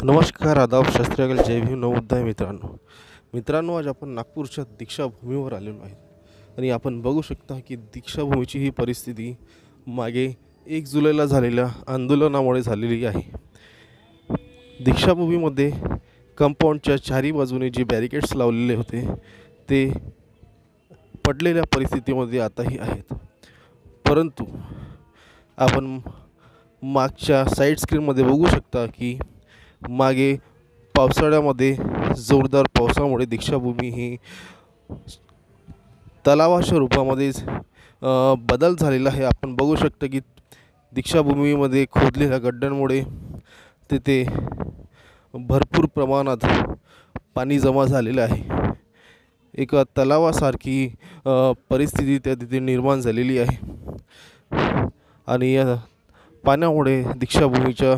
नमस्कार, आदाब, शस्त्रगल, जय भीम, नवोदय मित्रांनो, आज आपण नागपूरच्या दीक्षाभूमीवर आलेलो आहे आणि आपण बघू शकता की दीक्षाभूमीची ही परिस्थिती मागे 1 जुलैला झालेल्या आंदोलनामुळे झालेली आहे। दीक्षाभूमीमध्ये कंपाऊंडच्या चारी बाजूने जे बॅरिकेड्स लावलेले होते ते पडलेल्या परिस्थितीमध्ये आताही आहेत, परंतु आपण मागच्या साईड स्क्रीनमध्ये बघू शकता की मागे पावसाळ्यामध्ये जोरदार पावसामुळे दीक्षाभूमी ही तलावाच्या रूपामध्ये बदल झालेला आहे। आपण बघू शकता की दीक्षाभूमीमध्ये खोदलेल्या गड्ड्यांमुळे तिथे भरपूर प्रमाणात पाणी जमा झालेलं आहे। एक तलावासारखी परिस्थिती त्या तिथे निर्माण झालेली आहे आणि या पाण्यामुळे दीक्षाभूमीच्या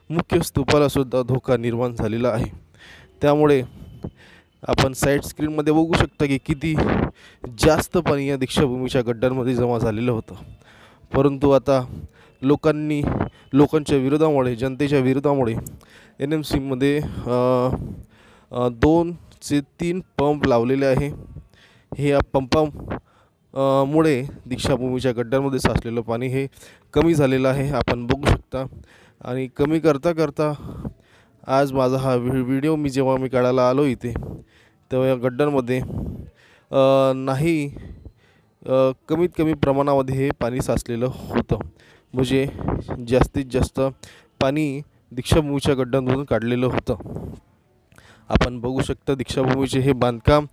मुख्य स्तूपाला सुद्धा धोका निर्माण झालेला आहे। त्यामुळे आपण साईड स्क्रीनमध्ये बघू शकता की किती जास्त पाणी या दीक्षाभूमीच्या गड्ड्यांमध्ये जमा झालेलं होतं, परंतु आता लोकांच्या विरोधामुळे, जनतेच्या विरोधामुळे NMCमध्ये 2 ते 3 पंप लावलेले आहे। हे या पंपामुळे दीक्षाभूमीच्या गड्ड्यांमध्ये साचलेलं पाणी हे कमी झालेलं आहे, आपण बघू शकता। आणि कमी करता आज माझा हा व्हिडिओ जेव्हा मी काढायला आलो इथे, तेव्हा या गड्ड्यांमध्ये कमीत कमी प्रमाणामध्ये हे पाणी साचलेलं होतं, म्हणजे जास्तीत जास्त पाणी दीक्षाभूमीच्या गड्ड्यांमधून काढलेलं होतं। आपण बघू शकता दीक्षाभूमीचे हे बांधकाम,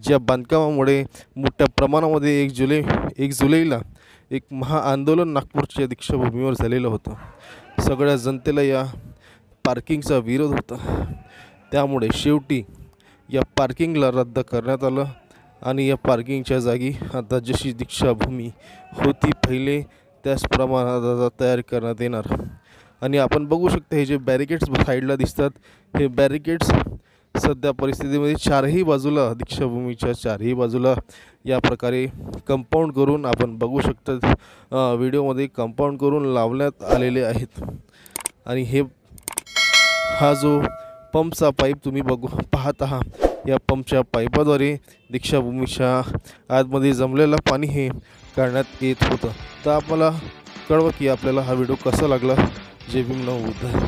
ज्या बांधकामामुळे मोठ्या प्रमाणामध्ये 1 जुलैला एक महाआंदोलन नागपूरच्या दीक्षाभूमीवर झालेलं होतं। सगळ्या जनतेला या पार्किंगचा विरोध होता, त्यामुळे शेवटी या पार्किंगला रद्द करण्यात आलं आणि या पार्किंगच्या जागी आता जशी दीक्षाभूमी होती पहिले त्याच प्रमाणात आता तयार करण्यात येणार। आणि आपण बघू शकता हे जे बॅरिकेड्स साईडला दिसतात, हे बॅरिकेड्स सध्या परिस्थितीमध्ये चारही बाजूला, दीक्षाभूमीच्या चारही बाजूला या प्रकारे कंपाऊंड करून, आपण बघू शकता व्हिडिओमध्ये कंपाऊंड करून लावण्यात आलेले आहेत। आणि हा जो पंपचा पाईप तुम्ही पाहत आहात, या पंपच्या पाईपाद्वारे दीक्षाभूमीच्या आतमध्ये जमलेलं पाणी हे काढण्यात येत होतं। तर आपल्याला कळवा की आपल्याला हा व्हिडिओ कसा लागला। जय भीम, नवोदय।